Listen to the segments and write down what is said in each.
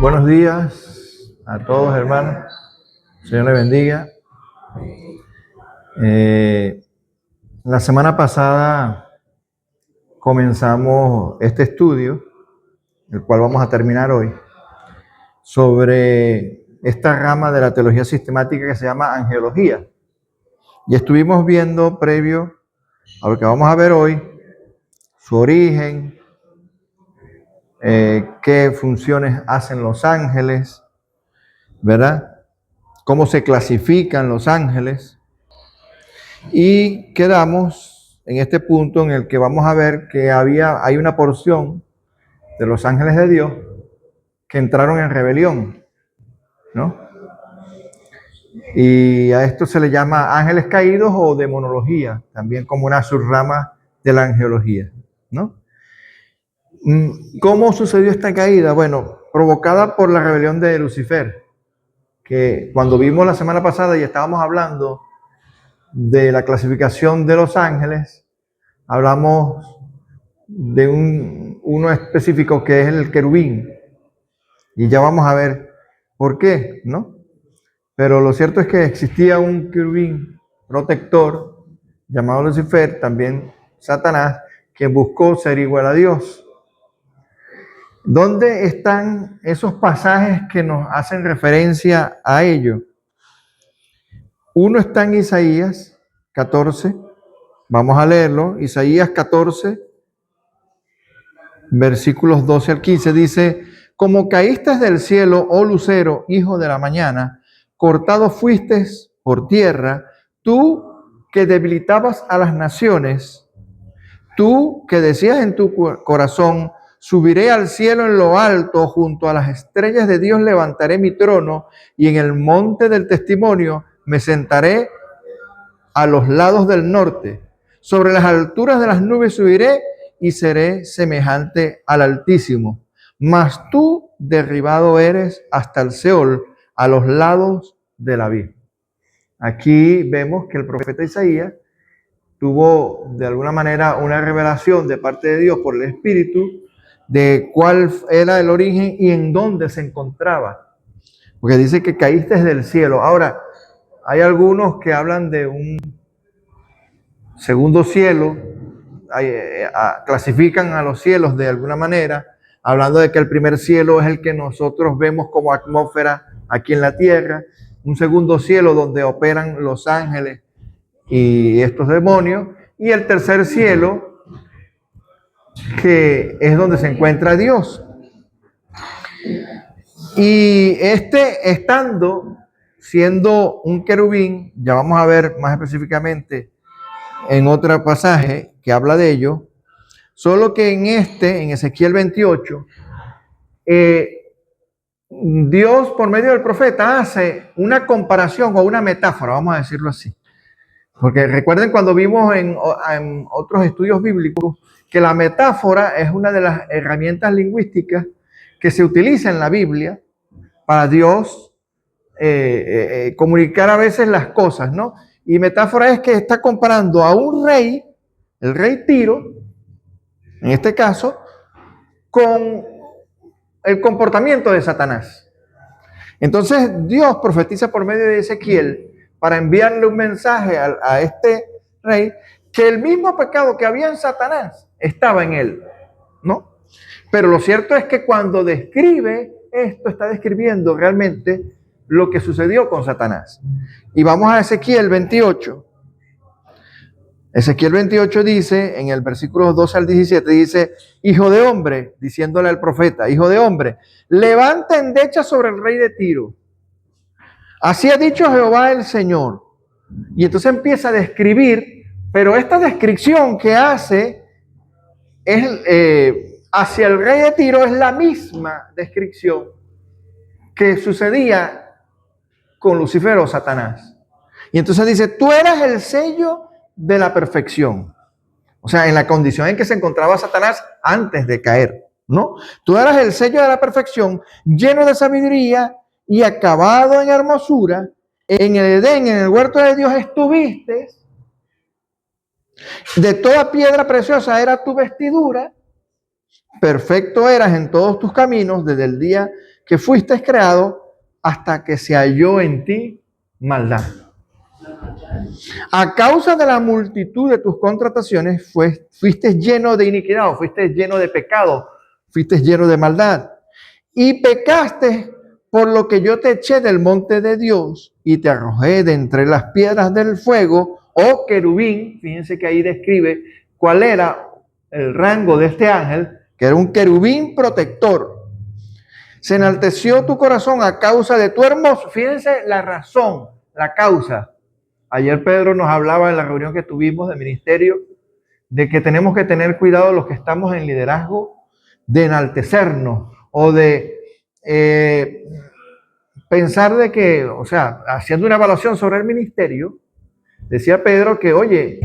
Buenos días a todos, hermanos. Señor le bendiga. La semana pasada comenzamos este estudio, el cual vamos a terminar hoy, sobre esta rama de la teología sistemática que se llama angelología. Y estuvimos viendo, previo a lo que vamos a ver hoy, su origen, qué funciones hacen los ángeles, ¿verdad? Cómo se clasifican los ángeles. Y quedamos en este punto en el que vamos a ver que hay una porción de los ángeles de Dios que entraron en rebelión, ¿no? Y a esto se le llama ángeles caídos o demonología, también como una subrama de la angelología, ¿no? ¿Cómo sucedió esta caída? Bueno, provocada por la rebelión de Lucifer, que cuando vimos la semana pasada y estábamos hablando de la clasificación de los ángeles, hablamos de uno específico que es el querubín, y ya vamos a ver por qué, ¿no? Pero lo cierto es que existía un querubín protector llamado Lucifer, también Satanás, que buscó ser igual a Dios. ¿Dónde están esos pasajes que nos hacen referencia a ello? Uno está en Isaías 14, vamos a leerlo. Isaías 14, versículos 12 al 15, dice: como caíste del cielo, oh lucero, hijo de la mañana, cortado fuiste por tierra, tú que debilitabas a las naciones, tú que decías en tu corazón: subiré al cielo en lo alto, junto a las estrellas de Dios levantaré mi trono, y en el monte del testimonio me sentaré a los lados del norte. Sobre las alturas de las nubes subiré y seré semejante al Altísimo. Mas tú derribado eres hasta el Seol, a los lados del abismo. Aquí vemos que el profeta Isaías tuvo de alguna manera una revelación de parte de Dios por el Espíritu de cuál era el origen y en dónde se encontraba. Porque dice que caíste del cielo. Ahora, hay algunos que hablan de un segundo cielo, clasifican a los cielos de alguna manera, hablando de que el primer cielo es el que nosotros vemos como atmósfera aquí en la tierra, un segundo cielo donde operan los ángeles y estos demonios, y el tercer cielo que es donde se encuentra Dios. Y siendo un querubín, ya vamos a ver más específicamente en otro pasaje que habla de ello, solo que en Ezequiel 28, Dios por medio del profeta hace una comparación o una metáfora, vamos a decirlo así. Porque recuerden cuando vimos en otros estudios bíblicos que la metáfora es una de las herramientas lingüísticas que se utiliza en la Biblia para Dios comunicar a veces las cosas, ¿no? Y metáfora es que está comparando a un rey, el rey Tiro, en este caso, con el comportamiento de Satanás. Entonces Dios profetiza por medio de Ezequiel para enviarle un mensaje a este rey que el mismo pecado que había en Satanás estaba en él, ¿no? Pero lo cierto es que cuando describe esto, está describiendo realmente lo que sucedió con Satanás. Y vamos a Ezequiel 28. Ezequiel 28 dice, en el versículo 12 al 17, dice: hijo de hombre, diciéndole al profeta, hijo de hombre, levanta endecha sobre el rey de Tiro. Así ha dicho Jehová el Señor. Y entonces empieza a describir, pero esta descripción que hace es hacia el rey de Tiro es la misma descripción que sucedía con Lucifer o Satanás. Y entonces dice: tú eras el sello de la perfección. O sea, en la condición en que se encontraba Satanás antes de caer, ¿no? Tú eras el sello de la perfección, lleno de sabiduría y acabado en hermosura. En el Edén, en el huerto de Dios estuviste. De toda piedra preciosa era tu vestidura. perfecto eras en todos tus caminos desde el día que fuiste creado hasta que se halló en ti maldad. A causa de la multitud de tus contrataciones, fuiste lleno de iniquidad, o fuiste lleno de pecado, fuiste lleno de maldad. Y pecaste por lo que yo te eché del monte de Dios y te arrojé de entre las piedras del fuego, oh querubín. Fíjense que ahí describe cuál era el rango de este ángel, que era un querubín protector. Se enalteció tu corazón a causa de tu hermoso. Fíjense la razón, la causa. Ayer Pedro nos hablaba en la reunión que tuvimos de ministerio de que tenemos que tener cuidado los que estamos en liderazgo de enaltecernos o de pensar de que, o sea, haciendo una evaluación sobre el ministerio, decía Pedro que, oye,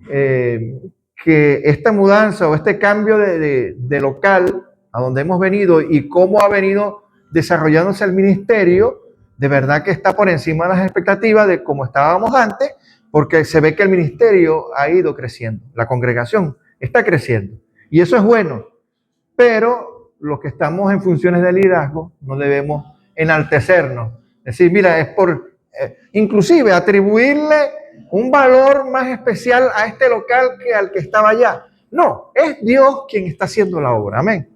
que esta mudanza o este cambio de local a donde hemos venido y cómo ha venido desarrollándose el ministerio, de verdad que está por encima de las expectativas de cómo estábamos antes, porque se ve que el ministerio ha ido creciendo, la congregación está creciendo. Y eso es bueno, pero los que estamos en funciones de liderazgo no debemos enaltecernos. Decir, mira, es por, inclusive atribuirle un valor más especial a este local que al que estaba allá. No, es Dios quien está haciendo la obra, amén.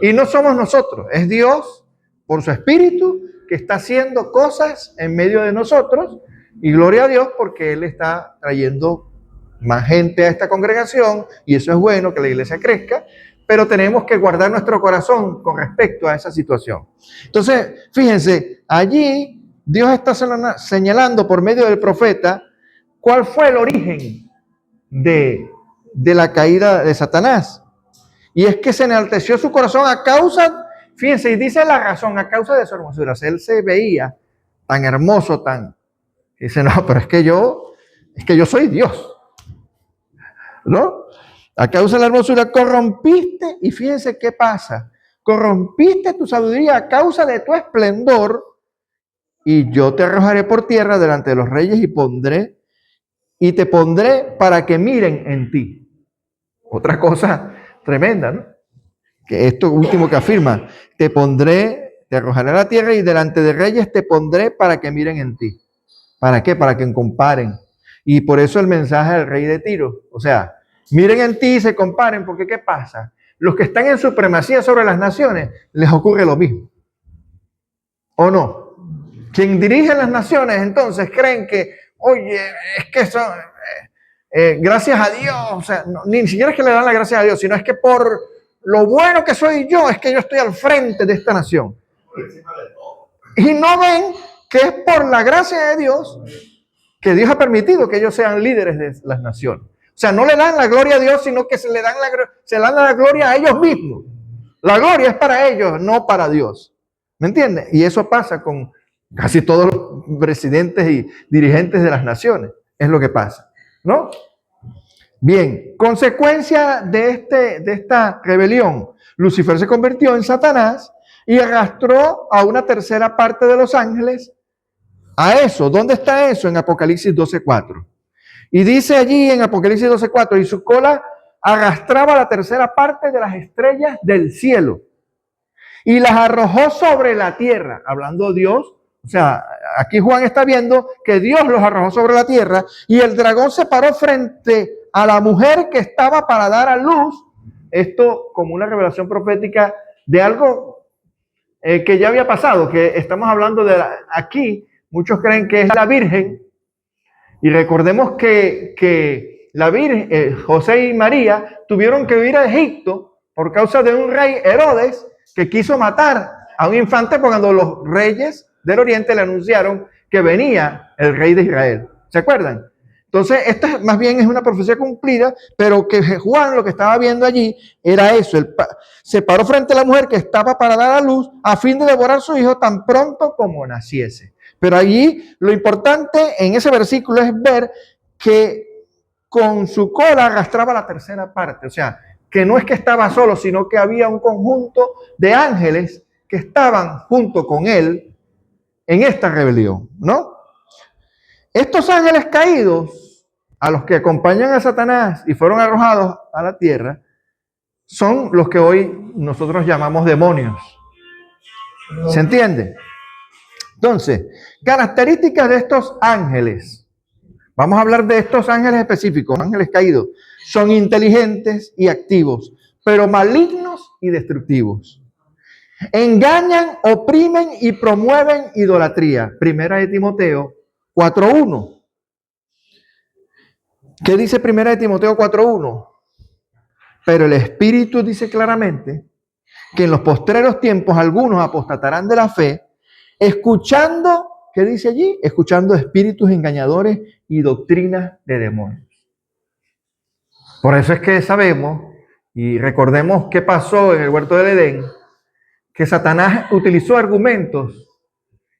Y no somos nosotros, es Dios por su Espíritu que está haciendo cosas en medio de nosotros, y gloria a Dios porque Él está trayendo más gente a esta congregación, y eso es bueno, que la iglesia crezca, pero tenemos que guardar nuestro corazón con respecto a esa situación. Entonces, fíjense, allí Dios está señalando por medio del profeta cuál fue el origen de la caída de Satanás. Y es que se enalteció su corazón a causa, fíjense, y dice la razón, a causa de su hermosura. Él se veía tan hermoso, dice, no, pero es que yo soy Dios, ¿no? A causa de la hermosura corrompiste, y fíjense qué pasa, corrompiste tu sabiduría a causa de tu esplendor, y yo te arrojaré por tierra delante de los reyes y te pondré para que miren en ti. Otra cosa tremenda, ¿no? Que esto último que afirma, te arrojaré a la tierra y delante de reyes te pondré para que miren en ti. ¿Para qué? Para que comparen. Y por eso el mensaje del rey de Tiro, o sea, miren en ti y se comparen, porque ¿qué pasa? Los que están en supremacía sobre las naciones, les ocurre lo mismo. ¿O no? Quien dirige las naciones, entonces, creen que, oye, es que son, gracias a Dios, o sea, no, ni siquiera es que le dan la gracia a Dios, sino es que por lo bueno que soy yo, es que yo estoy al frente de esta nación. Y no ven que es por la gracia de Dios que Dios ha permitido que ellos sean líderes de las naciones. O sea, no le dan la gloria a Dios, sino que se le dan la gloria a ellos mismos. La gloria es para ellos, no para Dios. ¿Me entiendes? Y eso pasa con casi todos los presidentes y dirigentes de las naciones. Es lo que pasa, ¿no? Bien, consecuencia de esta rebelión, Lucifer se convirtió en Satanás y arrastró a una tercera parte de los ángeles a eso. ¿Dónde está eso? En Apocalipsis 12:4. Y dice allí en Apocalipsis 12:4, y su cola arrastraba la tercera parte de las estrellas del cielo y las arrojó sobre la tierra, hablando Dios. O sea, aquí Juan está viendo que Dios los arrojó sobre la tierra, y el dragón se paró frente a la mujer que estaba para dar a luz. Esto como una revelación profética de algo que ya había pasado, que estamos hablando de aquí, muchos creen que es la Virgen, y recordemos que la Virgen, José y María tuvieron que huir a Egipto por causa de un rey, Herodes, que quiso matar a un infante cuando los reyes del oriente le anunciaron que venía el rey de Israel. ¿Se acuerdan? Entonces, esta más bien es una profecía cumplida, pero que Juan lo que estaba viendo allí era eso. Se paró frente a la mujer que estaba para dar a luz a fin de devorar a su hijo tan pronto como naciese. Pero allí lo importante en ese versículo es ver que con su cola arrastraba la tercera parte. O sea, que no es que estaba solo, sino que había un conjunto de ángeles que estaban junto con él en esta rebelión, ¿no? Estos ángeles caídos, a los que acompañan a Satanás y fueron arrojados a la tierra, son los que hoy nosotros llamamos demonios. ¿Se entiende? Entonces, características de estos ángeles. Vamos a hablar de estos ángeles específicos, ángeles caídos. Son inteligentes y activos, pero malignos y destructivos. Engañan, oprimen y promueven idolatría. Primera de Timoteo 4:1. ¿Qué dice Primera de Timoteo 4:1? Pero el Espíritu dice claramente que en los postreros tiempos algunos apostatarán de la fe, escuchando, ¿qué dice allí? Escuchando espíritus engañadores y doctrinas de demonios. Por eso es que sabemos, y recordemos qué pasó en el huerto del Edén, que Satanás utilizó argumentos,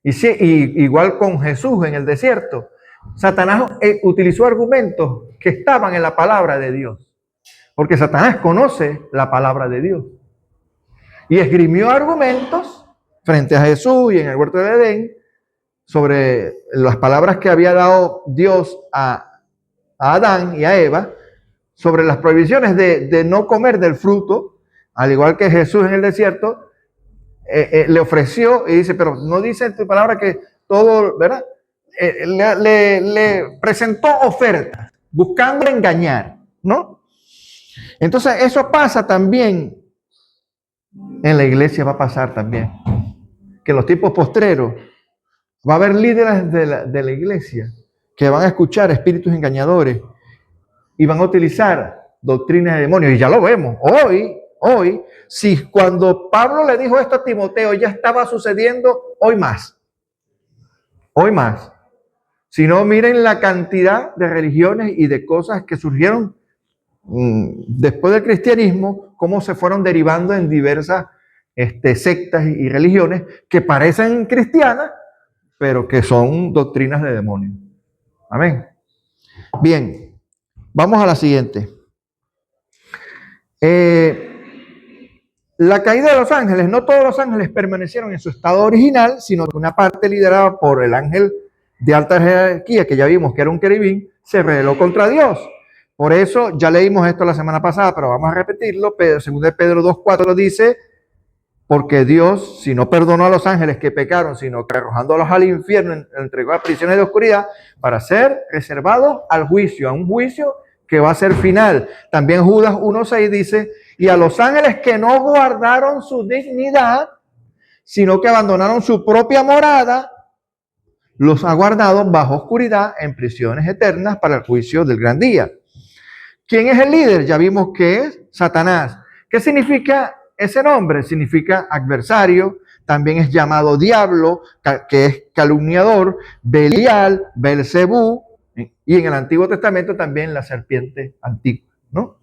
y igual con Jesús en el desierto, Satanás utilizó argumentos que estaban en la palabra de Dios, porque Satanás conoce la palabra de Dios. Y esgrimió argumentos frente a Jesús y en el huerto del Edén sobre las palabras que había dado Dios a Adán y a Eva, sobre las prohibiciones de no comer del fruto, al igual que Jesús en el desierto, le ofreció y dice, pero no dice en tu palabra que todo, ¿verdad? Le presentó ofertas, buscando engañar, ¿no? Entonces eso pasa también en la iglesia, va a pasar también, que en los tiempos postreros va a haber líderes de la iglesia que van a escuchar espíritus engañadores y van a utilizar doctrinas de demonios. Y ya lo vemos. Hoy, si cuando Pablo le dijo esto a Timoteo ya estaba sucediendo, hoy más. Hoy más. Si no, miren la cantidad de religiones y de cosas que surgieron después del cristianismo, cómo se fueron derivando en diversas sectas y religiones que parecen cristianas, pero que son doctrinas de demonios. Amén. Bien, vamos a la siguiente. La caída de los ángeles, no todos los ángeles permanecieron en su estado original, sino que una parte liderada por el ángel de alta jerarquía, que ya vimos que era un querubín, se rebeló contra Dios. Por eso, ya leímos esto la semana pasada, pero vamos a repetirlo. Segundo de Pedro 2:4 dice, porque Dios, si no perdonó a los ángeles que pecaron, sino que arrojándolos al infierno, entregó a prisiones de oscuridad para ser reservados al juicio, a un juicio que va a ser final. También Judas 1:6 dice, y a los ángeles que no guardaron su dignidad, sino que abandonaron su propia morada, los ha guardado bajo oscuridad en prisiones eternas para el juicio del gran día. ¿Quién es el líder? Ya vimos que es Satanás. ¿Qué significa ese nombre? Significa adversario, también es llamado diablo, que es calumniador, Belial, Belcebú, y en el Antiguo Testamento también la serpiente antigua, ¿no?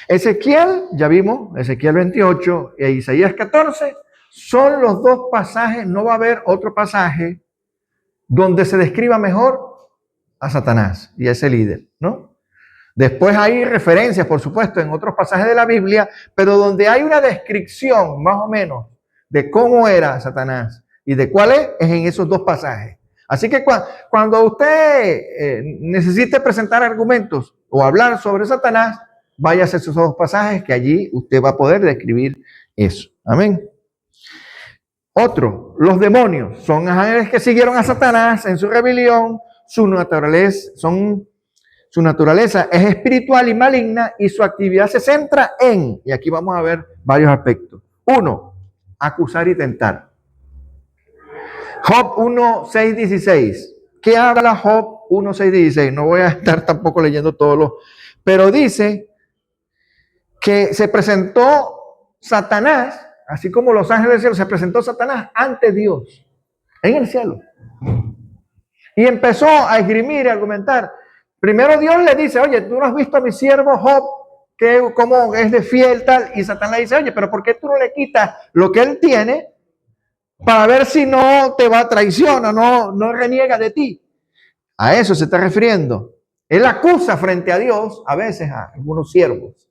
Ezequiel, ya vimos, Ezequiel 28 e Isaías 14, son los dos pasajes, no va a haber otro pasaje donde se describa mejor a Satanás y a ese líder, ¿no? Después hay referencias, por supuesto, en otros pasajes de la Biblia, pero donde hay una descripción, más o menos, de cómo era Satanás y de cuál es en esos dos pasajes. Así que cuando usted necesite presentar argumentos o hablar sobre Satanás, vaya a hacer esos dos pasajes que allí usted va a poder describir eso. Amén. Otro, los demonios son ángeles que siguieron a Satanás en su rebelión, su naturaleza es espiritual y maligna y su actividad se centra en, y aquí vamos a ver varios aspectos. 1, acusar y tentar. Job 1:6-16. ¿Qué habla Job 1:6-16? No voy a estar tampoco leyendo todos los, pero dice que se presentó Satanás, así como los ángeles del cielo, se presentó Satanás ante Dios, en el cielo. Y empezó a esgrimir y argumentar. Primero Dios le dice, oye, tú no has visto a mi siervo Job, que como es de fiel tal, y Satanás le dice, oye, pero ¿por qué tú no le quitas lo que él tiene para ver si no te va a traicionar, no reniega de ti? A eso se está refiriendo. Él acusa frente a Dios a veces a algunos siervos.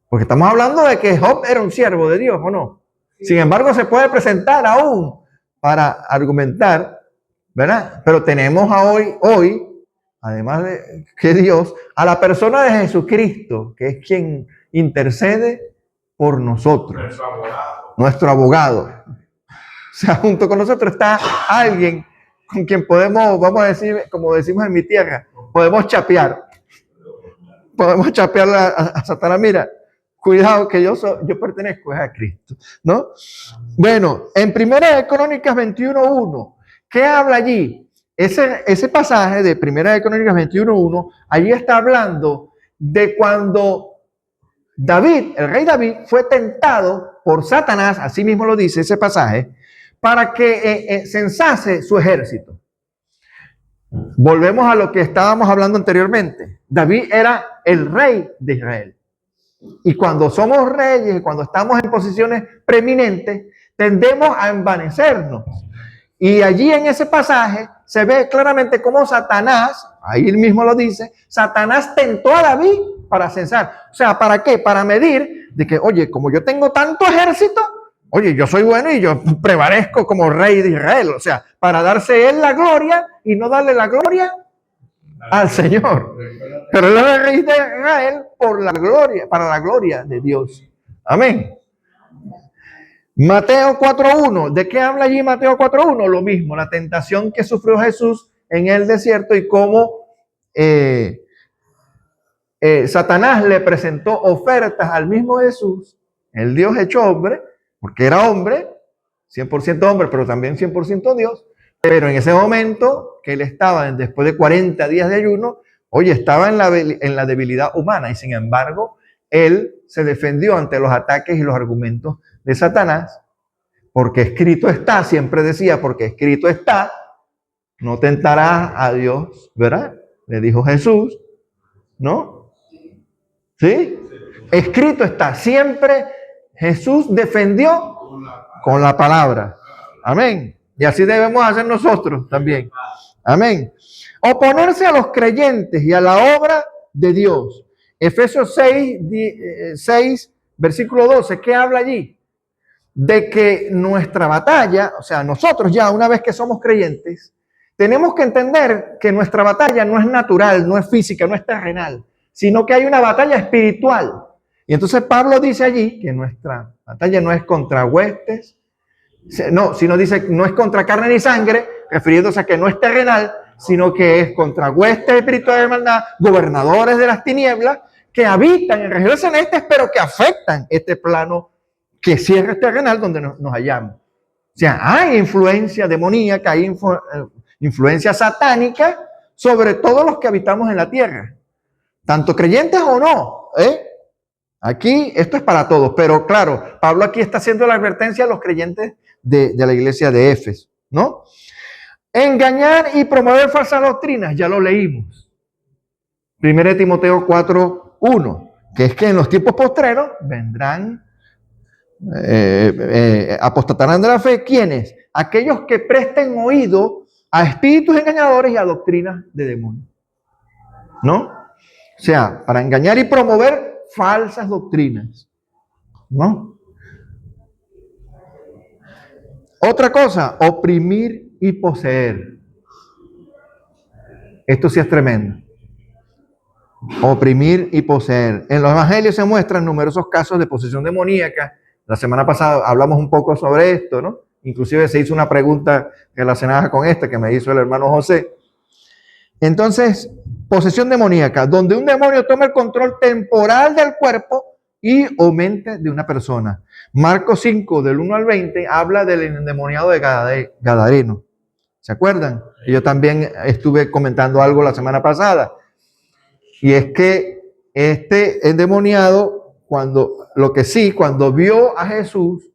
Porque estamos hablando de que Job era un siervo de Dios, ¿o no? Sin embargo, se puede presentar aún para argumentar, ¿verdad? Pero tenemos a hoy además de que Dios, a la persona de Jesucristo, que es quien intercede por nosotros, nuestro abogado. O sea, junto con nosotros está alguien con quien podemos, vamos a decir, como decimos en mi tierra, podemos chapear. Podemos chapear a Satanás. Mira, cuidado que yo pertenezco a Cristo, ¿no? Bueno, en 1 Crónicas 21:1, ¿qué habla allí? Ese pasaje de 1 Crónicas 21:1, allí está hablando de cuando David, el rey David, fue tentado por Satanás, así mismo lo dice ese pasaje, para que censase su ejército. Volvemos a lo que estábamos hablando anteriormente. David era el rey de Israel. Y cuando somos reyes, cuando estamos en posiciones preeminentes, tendemos a envanecernos. Y allí en ese pasaje se ve claramente cómo Satanás, ahí él mismo lo dice, Satanás tentó a David para censar. O sea, ¿para qué? Para medir de que, oye, como yo tengo tanto ejército, oye, yo soy bueno y yo prevalezco como rey de Israel. O sea, para darse él la gloria y no darle la gloria al Señor. Pero él es el rey de Israel por la gloria, para la gloria de Dios. Amén. Mateo 4:1. ¿De qué habla allí Mateo 4:1? Lo mismo, la tentación que sufrió Jesús en el desierto y cómo Satanás le presentó ofertas al mismo Jesús, el Dios hecho hombre, porque era hombre, 100% hombre, pero también 100% Dios. Pero en ese momento que él estaba, después de 40 días de ayuno, oye, estaba en la debilidad humana y sin embargo, él se defendió ante los ataques y los argumentos de Satanás, porque escrito está, siempre decía, porque escrito está, no tentarás a Dios, ¿verdad? Le dijo Jesús, ¿no? ¿Sí? Escrito está, siempre Jesús defendió con la palabra. Amén. Y así debemos hacer nosotros también. Amén. Oponerse a los creyentes y a la obra de Dios. Efesios 6, versículo 12, ¿qué habla allí? De que nuestra batalla, o sea, nosotros ya una vez que somos creyentes, tenemos que entender que nuestra batalla no es natural, no es física, no es terrenal, sino que hay una batalla espiritual. Y entonces Pablo dice allí que nuestra batalla no es contra huestes, no, sino dice, no es contra carne ni sangre, refiriéndose a que no es terrenal, sino que es contra huestes espirituales de maldad, gobernadores de las tinieblas, que habitan en regiones celestes, pero que afectan este plano que cierra este terrenal donde nos hallamos. O sea, hay influencia demoníaca, hay influencia satánica sobre todos los que habitamos en la tierra, tanto creyentes o no, Aquí esto es para todos, pero claro, Pablo aquí está haciendo la advertencia a los creyentes de la iglesia de Éfeso, ¿no? Engañar y promover falsas doctrinas, ya lo leímos. 1 Timoteo 4:1, que es que en los tiempos postreros vendrán, apostatarán de la fe. ¿Quiénes? Aquellos que presten oído a espíritus engañadores y a doctrinas de demonios, ¿no? O sea, para engañar y promover falsas doctrinas, ¿no? Otra cosa, oprimir y poseer. Esto sí es tremendo. Oprimir y poseer. En los evangelios se muestran numerosos casos de posesión demoníaca. La semana pasada hablamos un poco sobre esto, ¿no? Inclusive se hizo una pregunta relacionada con esta que me hizo el hermano José. Entonces, posesión demoníaca, donde un demonio toma el control temporal del cuerpo y o mente de una persona. Marcos 5, del 1 al 20, habla del endemoniado de Gadareno. ¿Se acuerdan? Y yo también estuve comentando algo la semana pasada. Y es que este endemoniado, cuando vio a Jesús,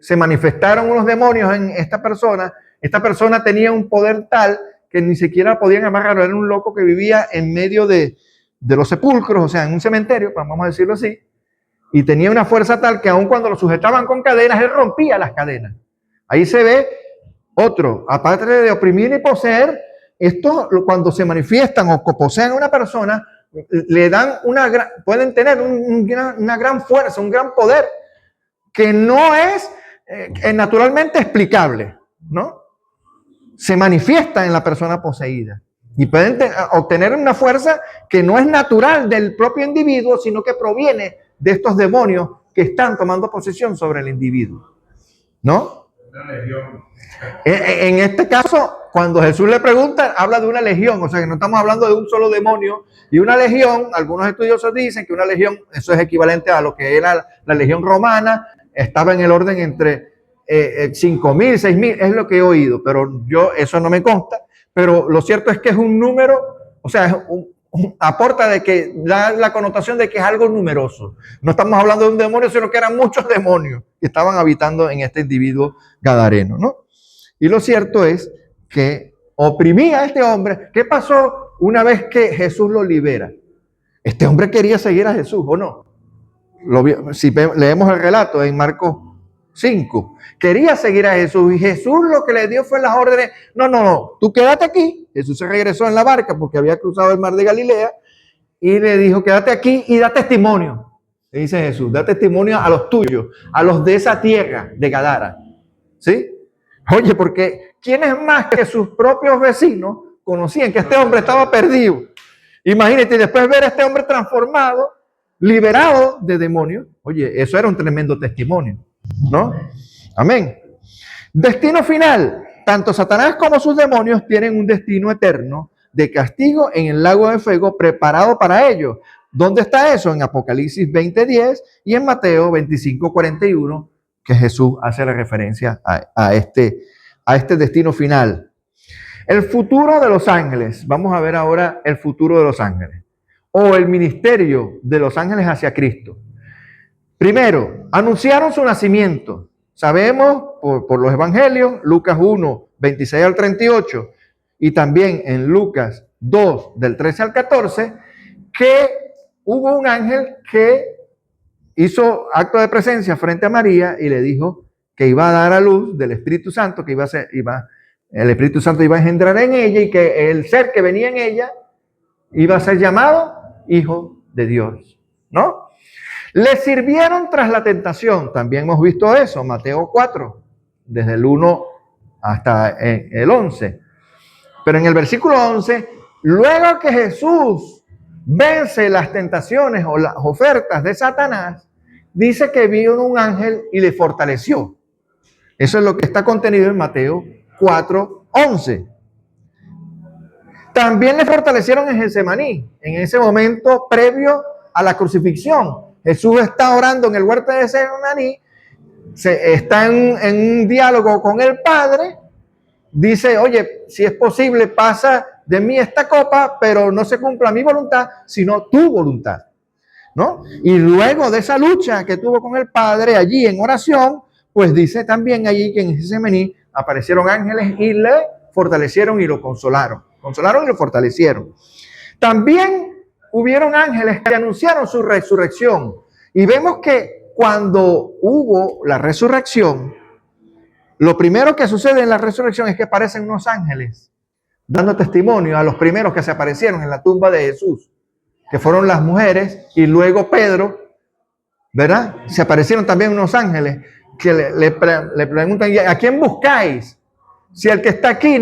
se manifestaron unos demonios en esta persona. Esta persona tenía un poder tal que ni siquiera podían amarrarlo. Era un loco que vivía en medio de los sepulcros, o sea, en un cementerio, vamos a decirlo así. Y tenía una fuerza tal que aun cuando lo sujetaban con cadenas, él rompía las cadenas. Ahí se ve otro, aparte de oprimir y poseer, esto cuando se manifiestan o poseen a una persona, le dan pueden tener una gran fuerza, un gran poder, que no es naturalmente explicable, ¿no? Se manifiesta en la persona poseída. Y pueden obtener una fuerza que no es natural del propio individuo, sino que proviene de estos demonios que están tomando posesión sobre el individuo. ¿No? Una legión. En este caso, cuando Jesús le pregunta, habla de una legión, o sea que no estamos hablando de un solo demonio. Y una legión, algunos estudiosos dicen que una legión, eso es equivalente a lo que era la legión romana, estaba en el orden entre 5.000, 6.000, es lo que he oído, pero yo eso no me consta. Pero lo cierto es que es un número, o sea, es aporta de que da la connotación de que es algo numeroso. No estamos hablando de un demonio, sino que eran muchos demonios que estaban habitando en este individuo gadareno, ¿no? Y lo cierto es que oprimía a este hombre. ¿Qué pasó una vez que Jesús lo libera? Este hombre quería seguir a Jesús, ¿o no? Si leemos el relato en Marcos 5, quería seguir a Jesús y Jesús lo que le dio fue las órdenes, no, tú quédate aquí. Jesús se regresó en la barca porque había cruzado el mar de Galilea y le dijo, quédate aquí y da testimonio. Le dice Jesús, da testimonio a los tuyos, a los de esa tierra de Gadara. ¿Sí? Oye, porque ¿quiénes más que sus propios vecinos conocían que este hombre estaba perdido? Imagínate, después ver a este hombre transformado, liberado de demonios. Oye, eso era un tremendo testimonio, ¿no? Amén. Destino final. Tanto Satanás como sus demonios tienen un destino eterno de castigo en el lago de fuego preparado para ellos. ¿Dónde está eso? En Apocalipsis 20:10 y en Mateo 25:41, que Jesús hace la referencia a este destino final. El futuro de los ángeles. Vamos a ver ahora el futuro de los ángeles. O el ministerio de los ángeles hacia Cristo. Primero, anunciaron su nacimiento. Sabemos por los evangelios, Lucas 1, 26 al 38, y también en Lucas 2, del 13 al 14, que hubo un ángel que hizo acto de presencia frente a María y le dijo que iba a dar a luz del Espíritu Santo, que el Espíritu Santo iba a engendrar en ella y que el ser que venía en ella iba a ser llamado Hijo de Dios, ¿no? Le sirvieron tras la tentación. También hemos visto eso, Mateo 4, desde el 1 hasta el 11. Pero en el versículo 11, luego que Jesús vence las tentaciones o las ofertas de Satanás, dice que vino un ángel y le fortaleció. Eso es lo que está contenido en Mateo 4, 11. También le fortalecieron en Getsemaní, en ese momento previo a la crucifixión. Jesús está orando en el huerto de Getsemaní, está en un diálogo con el Padre, dice, oye, si es posible, pasa de mí esta copa, pero no se cumpla mi voluntad, sino tu voluntad, ¿no? Y luego de esa lucha que tuvo con el Padre allí en oración, pues dice también allí que en Getsemaní aparecieron ángeles y le fortalecieron y lo consolaron y lo fortalecieron. También hubieron ángeles que anunciaron su resurrección. Y vemos que cuando hubo la resurrección, lo primero que sucede en la resurrección es que aparecen unos ángeles dando testimonio a los primeros que se aparecieron en la tumba de Jesús, que fueron las mujeres y luego Pedro, ¿verdad? Se aparecieron también unos ángeles que le preguntan, ¿a quién buscáis? Si el que está aquí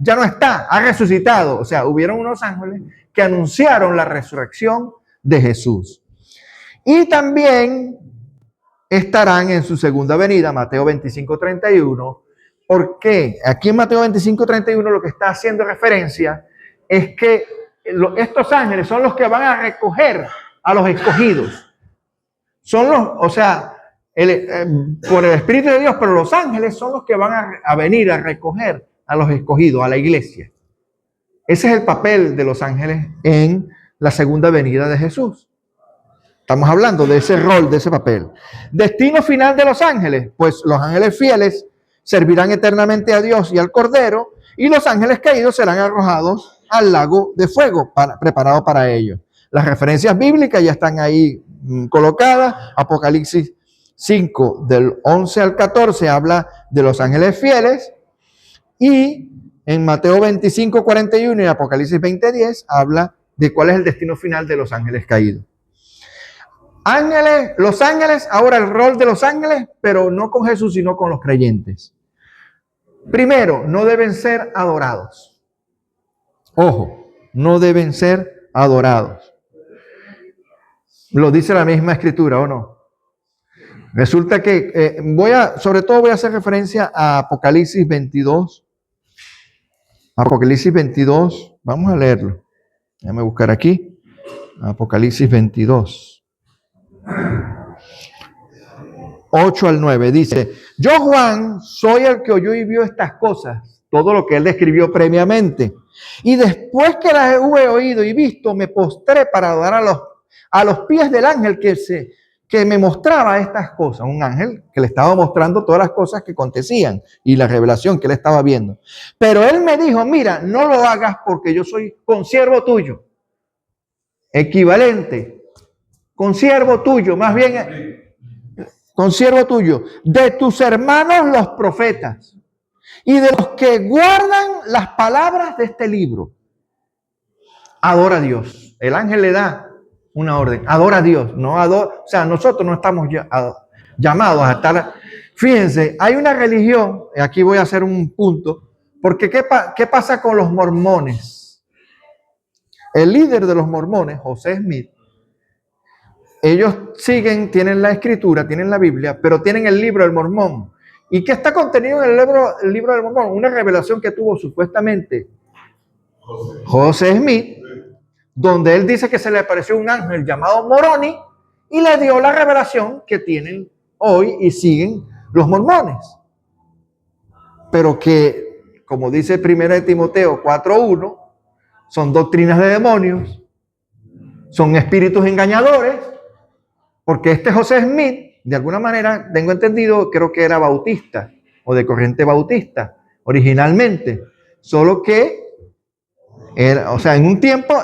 ya no está, ha resucitado. O sea, hubieron unos ángeles que anunciaron la resurrección de Jesús. Y también estarán en su segunda venida, Mateo 25:31. ¿Por qué? Aquí en Mateo 25:31 lo que está haciendo referencia es que estos ángeles son los que van a recoger a los escogidos. Por el Espíritu de Dios, pero los ángeles son los que van a venir a recoger a los escogidos, a la iglesia. Ese es el papel de los ángeles en la segunda venida de Jesús. Estamos hablando de ese rol, de ese papel. Destino final de los ángeles. Pues los ángeles fieles servirán eternamente a Dios y al Cordero, y los ángeles caídos serán arrojados al lago de fuego preparado para ellos. Las referencias bíblicas ya están ahí colocadas. Apocalipsis 5, del 11 al 14, habla de los ángeles fieles. Y en Mateo 25:41 y Apocalipsis 20:10 habla de cuál es el destino final de los ángeles caídos. Los ángeles, ahora el rol de los ángeles, pero no con Jesús, sino con los creyentes. Primero, no deben ser adorados. Ojo, no deben ser adorados. Lo dice la misma escritura, ¿o no? Resulta que sobre todo voy a hacer referencia a Apocalipsis 22. Apocalipsis 22, vamos a leerlo. Déjame buscar aquí. Apocalipsis 22. 8 al 9 dice: yo, Juan, soy el que oyó y vio estas cosas, todo lo que él describió previamente. Y después que las hube oído y visto, me postré para adorar a los pies del ángel que me mostraba estas cosas. Un ángel que le estaba mostrando todas las cosas que acontecían y la revelación que él estaba viendo. Pero él me dijo: mira, no lo hagas porque yo soy consiervo tuyo. Equivalente. Consiervo tuyo, más bien... consiervo tuyo, de tus hermanos los profetas y de los que guardan las palabras de este libro. Adora a Dios. El ángel le da una orden. Adora a Dios. O sea, nosotros no estamos llamados a estar... Fíjense, hay una religión, aquí voy a hacer un punto, porque ¿qué pasa con los mormones? El líder de los mormones, José Smith, ellos tienen la escritura, tienen la Biblia, pero tienen el libro del Mormón. ¿Y qué está contenido en el libro del Mormón? Una revelación que tuvo supuestamente José Smith, donde él dice que se le apareció un ángel llamado Moroni y le dio la revelación que tienen hoy y siguen los mormones. Pero que, como dice 1 Timoteo 4:1, son doctrinas de demonios, son espíritus engañadores. Porque este José Smith, de alguna manera, tengo entendido, creo que era bautista o de corriente bautista originalmente. Solo que, en un tiempo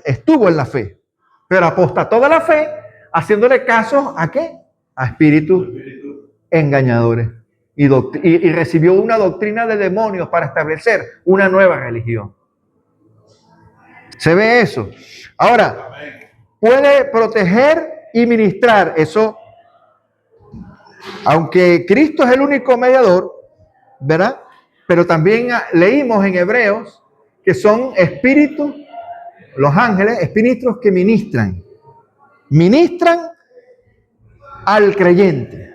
estuvo en la fe, pero apostató de la fe, haciéndole caso ¿a qué? A espíritus engañadores. Y recibió una doctrina de demonios para establecer una nueva religión. ¿Se ve eso? Ahora, puede proteger y ministrar eso, aunque Cristo es el único mediador, ¿verdad? Pero también leímos en Hebreos que son espíritus, los ángeles, espíritus que ministran al creyente,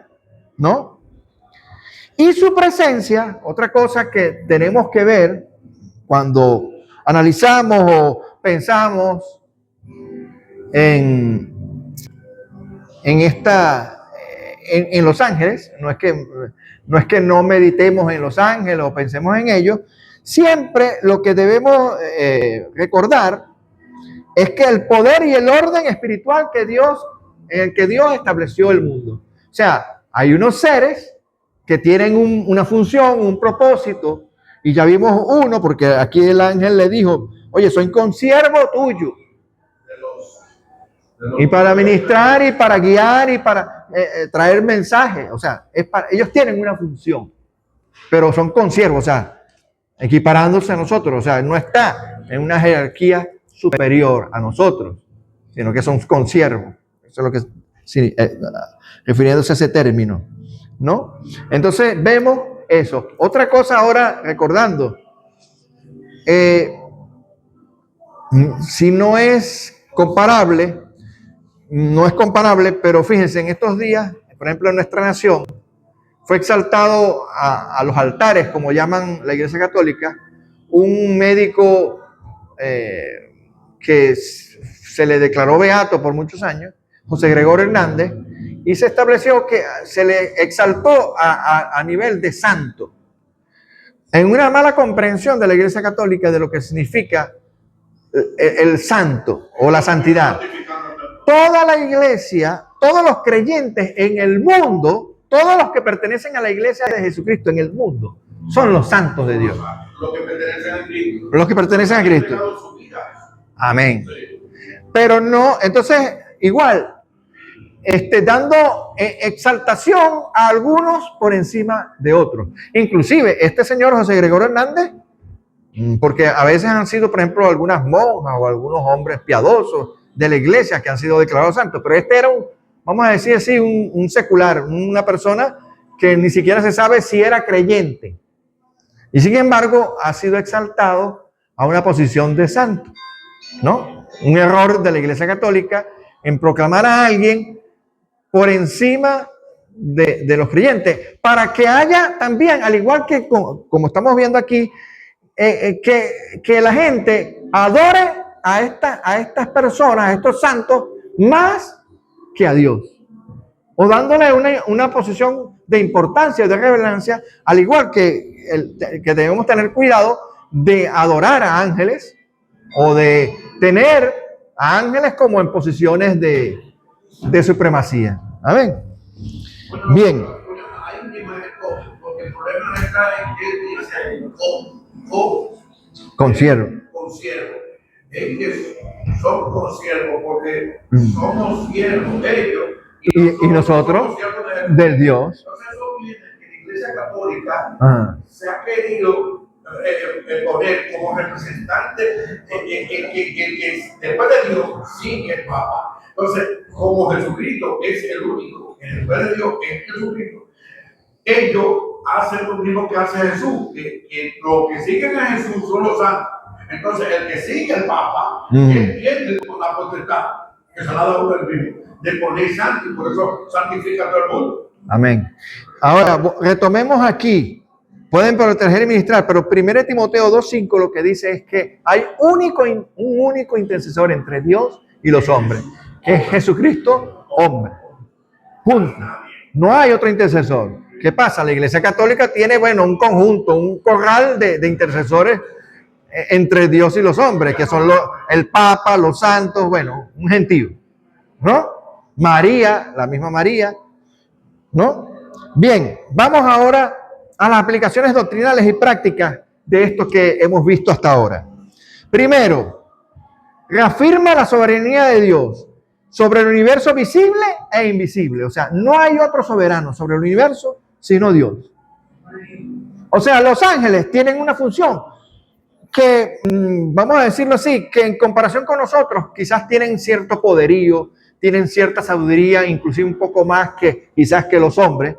¿no? Y su presencia, otra cosa que tenemos que ver cuando analizamos o pensamos en los ángeles, no es que no meditemos en los ángeles o pensemos en ellos, siempre lo que debemos recordar es que el poder y el orden espiritual en el que Dios estableció el mundo. O sea, hay unos seres que tienen una función, un propósito, y ya vimos uno, porque aquí el ángel le dijo: oye, soy consiervo tuyo. Y para ministrar y para guiar y para traer mensajes. O sea, ellos tienen una función, pero son consiervos, o sea, equiparándose a nosotros. O sea, no está en una jerarquía superior a nosotros, sino que son consiervos. Eso es lo que sí, refiriéndose a ese término, ¿no? Entonces vemos eso. Otra cosa ahora, recordando, si no es comparable, pero fíjense, en estos días, por ejemplo, en nuestra nación, fue exaltado a los altares, como llaman la Iglesia Católica, un médico que se le declaró beato por muchos años, José Gregorio Hernández, y se estableció que se le exaltó a nivel de santo. En una mala comprensión de la Iglesia Católica de lo que significa el santo o la santidad. Toda la iglesia, todos los creyentes en el mundo, todos los que pertenecen a la iglesia de Jesucristo en el mundo, son los santos de Dios. Los que pertenecen a Cristo. Los que pertenecen a Cristo. Amén. Pero no, entonces, igual, dando exaltación a algunos por encima de otros. Inclusive, este señor José Gregorio Hernández, porque a veces han sido, por ejemplo, algunas monjas o algunos hombres piadosos de la iglesia que han sido declarados santos, pero este era vamos a decir así, un secular, una persona que ni siquiera se sabe si era creyente. Y sin embargo, ha sido exaltado a una posición de santo, ¿no? Un error de la Iglesia Católica en proclamar a alguien por encima de los creyentes, para que haya también, al igual que como estamos viendo aquí, que la gente adore a estas personas, a estos santos, más que a Dios, o dándole una posición de importancia, de relevancia, al igual que debemos tener cuidado de adorar a ángeles o de tener a ángeles como en posiciones de supremacía. Amén. Bien. Hay un tipo de cosas, porque el problema está en que dice consiervo. Es que son consiervos porque somos siervos de ellos y nosotros del Dios. Entonces eso viene que la Iglesia Católica se ha querido poner como representante que después de Dios sigue el Papa. Entonces, como Jesucristo es el único, que después de Dios es Jesucristo, ellos hacen lo mismo que hace Jesús, que lo que siguen a Jesús son los santos. Entonces, el que sigue al Papa, él tiene la potestad que se la ha dado el mismo, de poner santo, y por eso santifica a todo el mundo. Amén. Ahora, retomemos aquí. Pueden proteger y ministrar, pero 1 Timoteo 2:5 lo que dice es que hay un único intercesor entre Dios y los hombres, que es Jesucristo, hombre. Punto. No hay otro intercesor. ¿Qué pasa? La Iglesia Católica tiene, un conjunto, un corral de intercesores entre Dios y los hombres, que son el Papa, los santos, un gentío, ¿no? María, la misma María, ¿no? Bien, vamos ahora a las aplicaciones doctrinales y prácticas de esto que hemos visto hasta ahora. Primero, reafirma la soberanía de Dios sobre el universo visible e invisible. O sea, no hay otro soberano sobre el universo sino Dios. O sea, los ángeles tienen una función que, vamos a decirlo así, que en comparación con nosotros quizás tienen cierto poderío, tienen cierta sabiduría, inclusive un poco más que quizás que los hombres,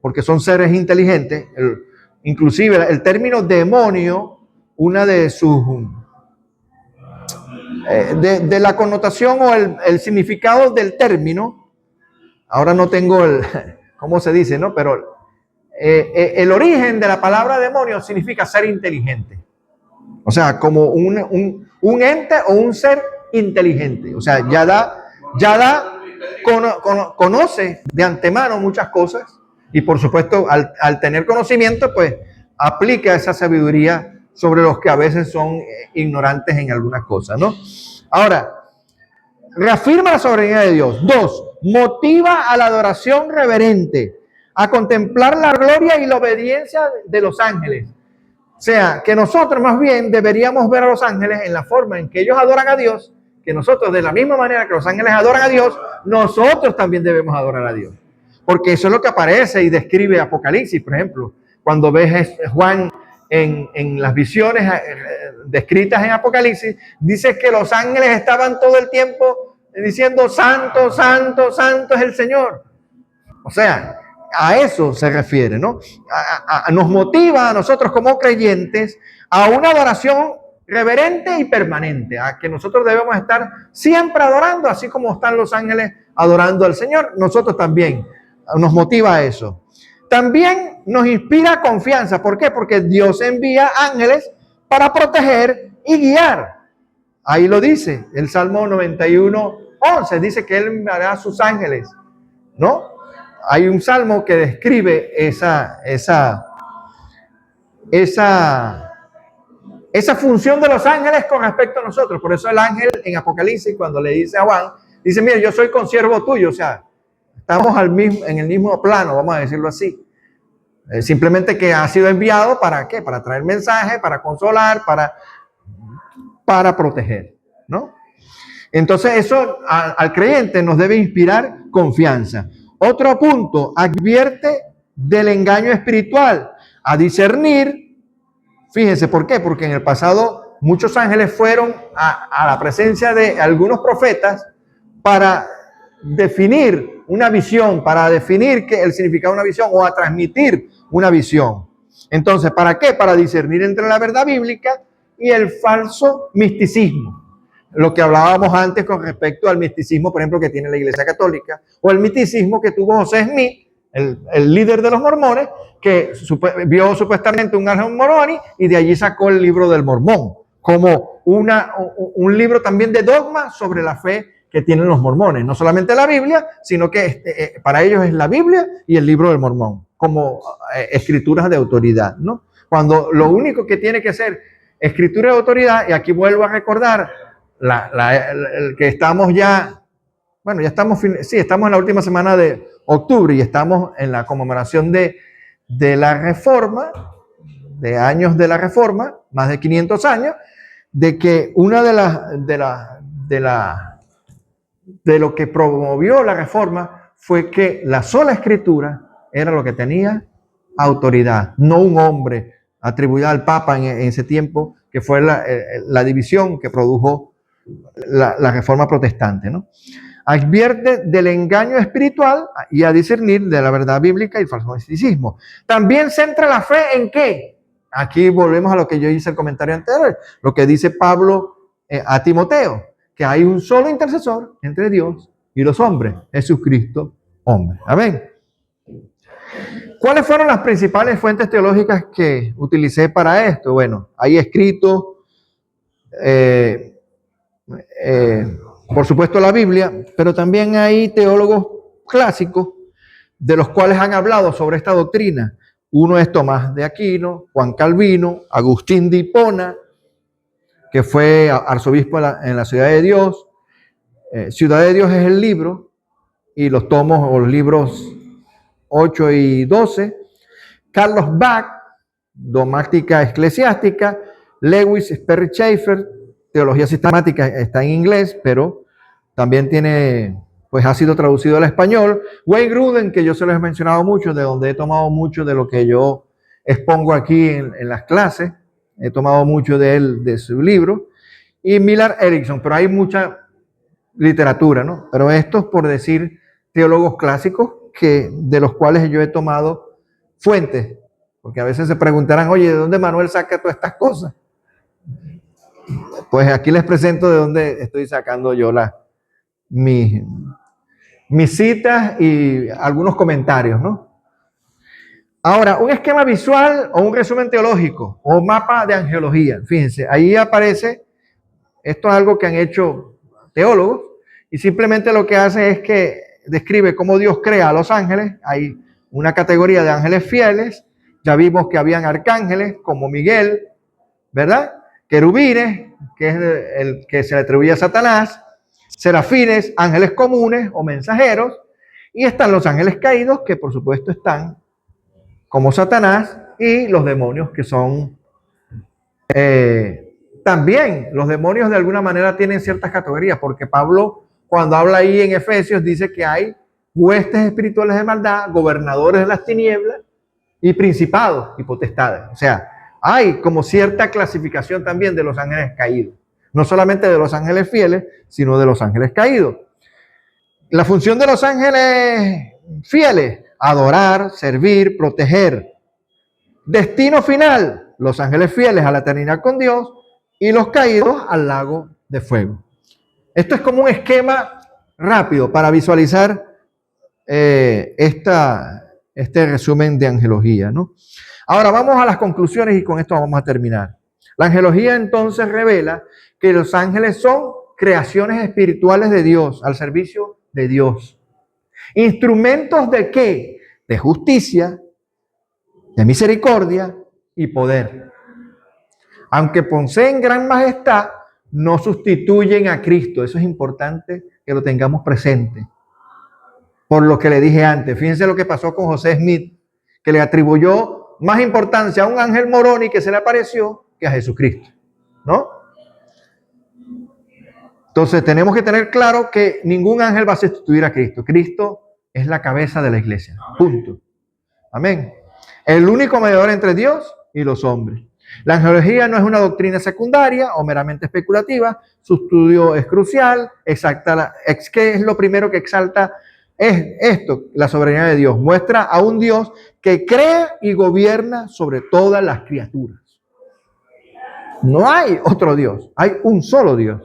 porque son seres inteligentes. Inclusive el término demonio, una de sus de la connotación o el significado del término, ahora no tengo ¿cómo se dice? ¿No? Pero el origen de la palabra demonio significa ser inteligente. O sea, como un ente o un ser inteligente. O sea, conoce de antemano muchas cosas y por supuesto al tener conocimiento, pues aplica esa sabiduría sobre los que a veces son ignorantes en algunas cosas, ¿no? Ahora, reafirma la soberanía de Dios. 2, motiva a la adoración reverente, a contemplar la gloria y la obediencia de los ángeles. O sea, que nosotros más bien deberíamos ver a los ángeles en la forma en que ellos adoran a Dios, que nosotros de la misma manera que los ángeles adoran a Dios, nosotros también debemos adorar a Dios. Porque eso es lo que aparece y describe Apocalipsis, por ejemplo. Cuando ves Juan en las visiones descritas en Apocalipsis, dice que los ángeles estaban todo el tiempo diciendo, santo, santo, santo es el Señor. O sea, a eso se refiere, ¿no? Nos motiva a nosotros como creyentes a una adoración reverente y permanente, a que nosotros debemos estar siempre adorando, así como están los ángeles adorando al Señor, nosotros también nos motiva a eso. También nos inspira confianza. ¿Por qué? Porque Dios envía ángeles para proteger y guiar. Ahí lo dice, el Salmo 91:11, dice que Él enviará a sus ángeles, ¿no? Hay un salmo que describe esa función de los ángeles con respecto a nosotros. Por eso el ángel en Apocalipsis, cuando le dice a Juan, dice, mira, yo soy consiervo tuyo. O sea, estamos en el mismo plano, vamos a decirlo así. Simplemente que ha sido enviado ¿para qué? Para traer mensaje, para consolar, para proteger, ¿no? Entonces eso al creyente nos debe inspirar confianza. Otro punto, advierte del engaño espiritual, a discernir. Fíjense, ¿por qué? Porque en el pasado muchos ángeles fueron a la presencia de algunos profetas para definir una visión, para definir el significado de una visión o a transmitir una visión. Entonces, ¿para qué? Para discernir entre la verdad bíblica y el falso misticismo. Lo que hablábamos antes con respecto al misticismo, por ejemplo, que tiene la Iglesia Católica, o el misticismo que tuvo José Smith, el líder de los mormones, que vio supuestamente un ángel moroni y de allí sacó el libro del Mormón, como un libro también de dogma sobre la fe que tienen los mormones. No solamente la Biblia, sino que para ellos es la Biblia y el libro del Mormón, como escrituras de autoridad, ¿no? Cuando lo único que tiene que ser escritura de autoridad, y aquí vuelvo a recordar que estamos ya, bueno, ya estamos en la última semana de octubre y estamos en la conmemoración de la Reforma, de años de la Reforma, más de 500 años, de que una de lo que promovió la Reforma fue que la sola escritura era lo que tenía autoridad, no un hombre atribuido al Papa en ese tiempo, que fue la división que produjo la Reforma protestante, ¿no? Advierte del engaño espiritual y a discernir de la verdad bíblica y el falso misticismo. También centra la fe en ¿qué? Aquí volvemos a lo que yo hice el comentario anterior, lo que dice Pablo a Timoteo, que hay un solo intercesor entre Dios y los hombres, Jesucristo, hombre. Amén. ¿Cuáles fueron las principales fuentes teológicas que utilicé para esto? Bueno, hay escritos, por supuesto la Biblia, pero también hay teólogos clásicos de los cuales han hablado sobre esta doctrina. Uno es Tomás de Aquino, Juan Calvino, Agustín de Hipona, que fue arzobispo en la Ciudad de Dios. Ciudad de Dios es el libro, y los tomos o los libros 8 y 12. Carlos Bach, Dogmática Eclesiástica. Lewis Sperry Chafer, Teología Sistemática, está en inglés, pero también ha sido traducido al español. Wayne Grudem, que yo se los he mencionado mucho, de donde he tomado mucho de lo que yo expongo aquí en las clases. He tomado mucho de él, de su libro. Y Millard Erickson, pero hay mucha literatura, ¿no? Pero estos, por decir, teólogos clásicos de los cuales yo he tomado fuentes, porque a veces se preguntarán, oye, ¿de dónde Manuel saca todas estas cosas? Pues aquí les presento de dónde estoy sacando yo mis citas y algunos comentarios, ¿no? Ahora, un esquema visual o un resumen teológico o mapa de angelología. Fíjense, ahí aparece, esto es algo que han hecho teólogos, y simplemente lo que hace es que describe cómo Dios crea a los ángeles. Hay una categoría de ángeles fieles, ya vimos que habían arcángeles como Miguel, ¿verdad? Querubines, que es el que se le atribuye a Satanás, serafines, ángeles comunes o mensajeros, y están los ángeles caídos, que por supuesto están como Satanás, y los demonios, que son también, los demonios de alguna manera tienen ciertas categorías, porque Pablo, cuando habla ahí en Efesios, dice que hay huestes espirituales de maldad, gobernadores de las tinieblas y principados y potestades. O sea, hay como cierta clasificación también de los ángeles caídos. No solamente de los ángeles fieles, sino de los ángeles caídos. La función de los ángeles fieles: adorar, servir, proteger. Destino final: los ángeles fieles a la eternidad con Dios y los caídos al lago de fuego. Esto es como un esquema rápido para visualizar este resumen de angelología, ¿no? Ahora vamos a las conclusiones y con esto vamos a terminar. La angelología entonces revela que los ángeles son creaciones espirituales de Dios, al servicio de Dios. ¿Instrumentos de qué? De justicia, de misericordia y poder. Aunque poseen gran majestad, no sustituyen a Cristo. Eso es importante que lo tengamos presente. Por lo que le dije antes, fíjense lo que pasó con José Smith, que le atribuyó más importancia a un ángel moroni que se le apareció que a Jesucristo, ¿no? Entonces tenemos que tener claro que ningún ángel va a sustituir a Cristo. Cristo es la cabeza de la iglesia. Punto. Amén. El único mediador entre Dios y los hombres. La angelología no es una doctrina secundaria o meramente especulativa. Su estudio es crucial. ¿Qué es lo primero que exalta? Es esto, la soberanía de Dios. Muestra a un Dios que crea y gobierna sobre todas las criaturas. No hay otro Dios, hay un solo Dios.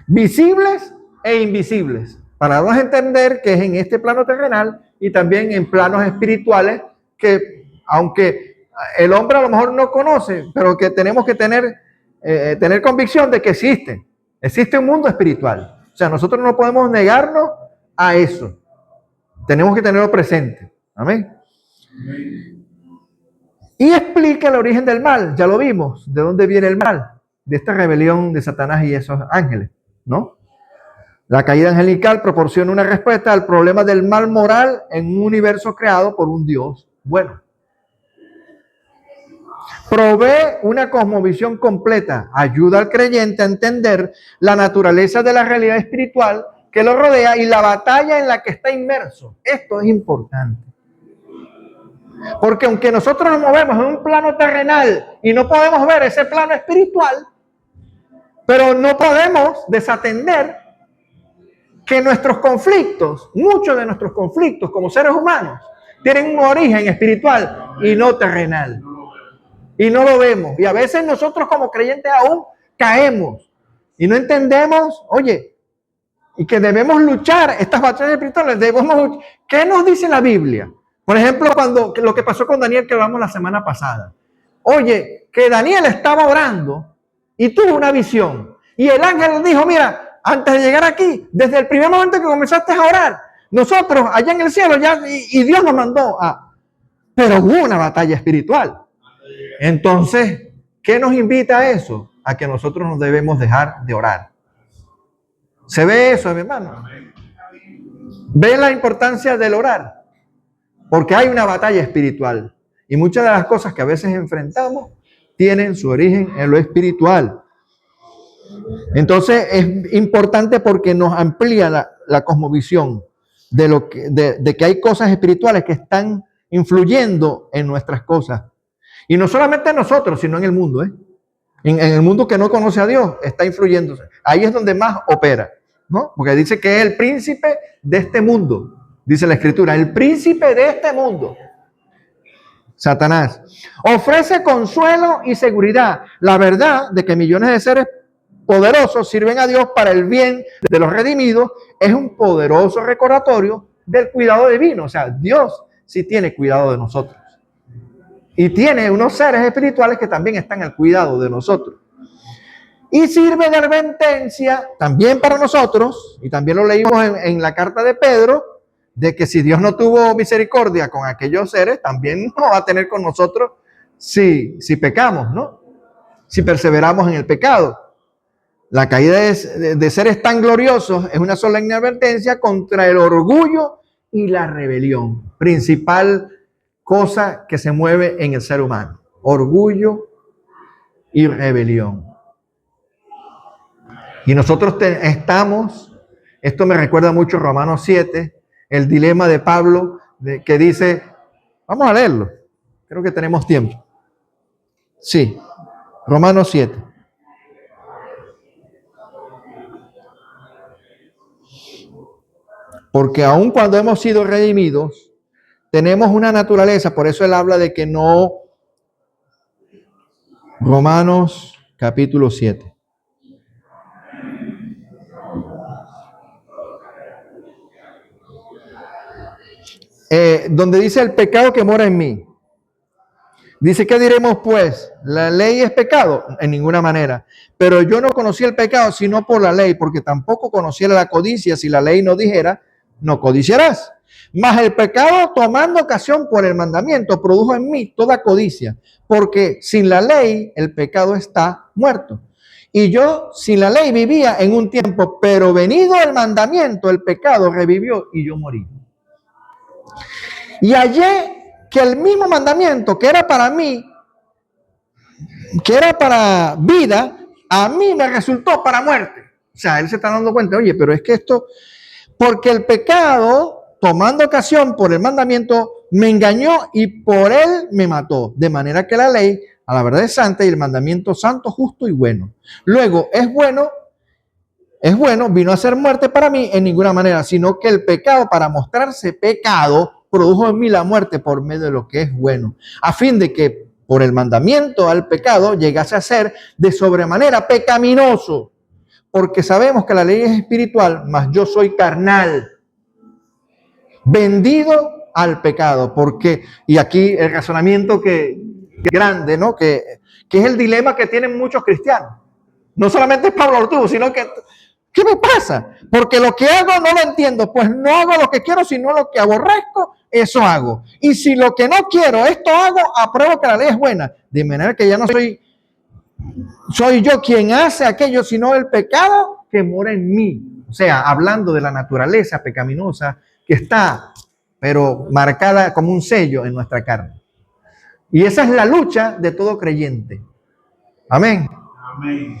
Visibles e invisibles. Para darnos a entender que es en este plano terrenal y también en planos espirituales que, aunque el hombre a lo mejor no conoce, pero que tenemos que tener convicción de que existe. Existe un mundo espiritual. O sea, nosotros no podemos negarnos a eso. Tenemos que tenerlo presente. Amén. Y explica el origen del mal. Ya lo vimos. ¿De dónde viene el mal? De esta rebelión de Satanás y esos ángeles, ¿no? La caída angelical proporciona una respuesta al problema del mal moral en un universo creado por un Dios bueno. Provee una cosmovisión completa, ayuda al creyente a entender la naturaleza de la realidad espiritual que lo rodea y la batalla en la que está inmerso. Esto es importante. Porque aunque nosotros nos movemos en un plano terrenal y no podemos ver ese plano espiritual, pero no podemos desatender que nuestros conflictos, muchos de nuestros conflictos como seres humanos, tienen un origen espiritual y no terrenal. Y no lo vemos. Y a veces nosotros como creyentes aún caemos y no entendemos, oye, y que debemos luchar estas batallas espirituales. ¿Qué nos dice la Biblia? Por ejemplo, cuando lo que pasó con Daniel que hablamos la semana pasada. Oye, que Daniel estaba orando y tuvo una visión. Y el ángel le dijo, mira, antes de llegar aquí, desde el primer momento que comenzaste a orar, nosotros allá en el cielo ya, y Dios nos mandó a... Pero hubo una batalla espiritual. Entonces, ¿qué nos invita a eso? A que nosotros nos debemos dejar de orar. ¿Se ve eso, mi hermano? ¿Ve la importancia del orar? Porque hay una batalla espiritual. Y muchas de las cosas que a veces enfrentamos tienen su origen en lo espiritual. Entonces, es importante porque nos amplía la cosmovisión de que hay cosas espirituales que están influyendo en nuestras cosas. Y no solamente en nosotros, sino en el mundo. En el mundo que no conoce a Dios, está influyéndose. Ahí es donde más opera, ¿no? Porque dice que es el príncipe de este mundo. Dice la Escritura, el príncipe de este mundo. Satanás. Ofrece consuelo y seguridad. La verdad de que millones de seres poderosos sirven a Dios para el bien de los redimidos es un poderoso recordatorio del cuidado divino. O sea, Dios sí tiene cuidado de nosotros. Y tiene unos seres espirituales que también están al cuidado de nosotros. Y sirve de advertencia también para nosotros, y también lo leímos en la carta de Pedro, de que si Dios no tuvo misericordia con aquellos seres, también no va a tener con nosotros si pecamos, ¿no? Si perseveramos en el pecado. La caída de seres tan gloriosos es una solemne advertencia contra el orgullo y la rebelión. Principal cosa que se mueve en el ser humano. Orgullo y rebelión. Y nosotros esto me recuerda mucho a Romanos 7, el dilema de Pablo, que dice, vamos a leerlo, creo que tenemos tiempo. Sí, Romanos 7. Porque aun cuando hemos sido redimidos, tenemos una naturaleza, por eso él habla de que no... Romanos capítulo 7. Donde dice el pecado que mora en mí. Dice, ¿qué diremos pues? ¿La ley es pecado? En ninguna manera. Pero yo no conocí el pecado sino por la ley, porque tampoco conociera la codicia si la ley no dijera, no codiciarás. Mas el pecado, tomando ocasión por el mandamiento, produjo en mí toda codicia, porque sin la ley el pecado está muerto. Y yo sin la ley vivía en un tiempo, pero venido el mandamiento, el pecado revivió y yo morí. Y hallé que el mismo mandamiento que era para mí, que era para vida, a mí me resultó para muerte. O sea, él se está dando cuenta, oye, pero es que esto, porque el pecado, tomando ocasión por el mandamiento, me engañó y por él me mató. De manera que la ley, a la verdad es santa y el mandamiento santo, justo y bueno. Luego, es bueno, vino a ser muerte para mí en ninguna manera, sino que el pecado, para mostrarse pecado, produjo en mí la muerte por medio de lo que es bueno, a fin de que por el mandamiento al pecado, llegase a ser de sobremanera pecaminoso, porque sabemos que la ley es espiritual, mas yo soy carnal, vendido al pecado, porque, y aquí el razonamiento que grande, ¿no? Que es el dilema que tienen muchos cristianos. No solamente es Pablo lo tuvo, sino que, ¿qué me pasa? Porque lo que hago no lo entiendo, pues no hago lo que quiero, sino lo que aborrezco, eso hago. Y si lo que no quiero, esto hago, apruebo que la ley es buena. De manera que ya no soy yo quien hace aquello, sino el pecado que mora en mí. O sea, hablando de la naturaleza pecaminosa que está, pero marcada como un sello en nuestra carne. Y esa es la lucha de todo creyente. Amén. Amén.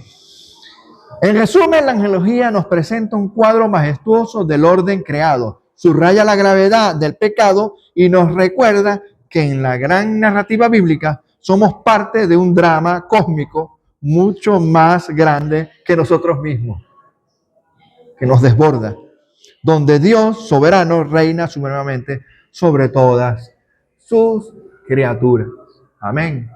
En resumen, la angelología nos presenta un cuadro majestuoso del orden creado, subraya la gravedad del pecado y nos recuerda que en la gran narrativa bíblica somos parte de un drama cósmico mucho más grande que nosotros mismos, que nos desborda, donde Dios soberano reina supremamente sobre todas sus criaturas. Amén.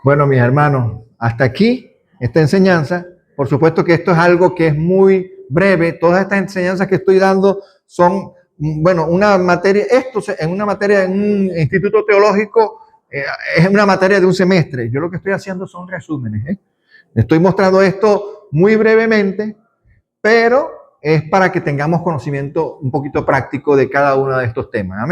Bueno, mis hermanos, hasta aquí esta enseñanza. Por supuesto que esto es algo que es muy breve. Todas estas enseñanzas que estoy dando son, bueno, una materia, esto en una materia en un instituto teológico es una materia de un semestre. Yo lo que estoy haciendo son resúmenes. Estoy mostrando esto muy brevemente, pero es para que tengamos conocimiento un poquito práctico de cada uno de estos temas. Amén.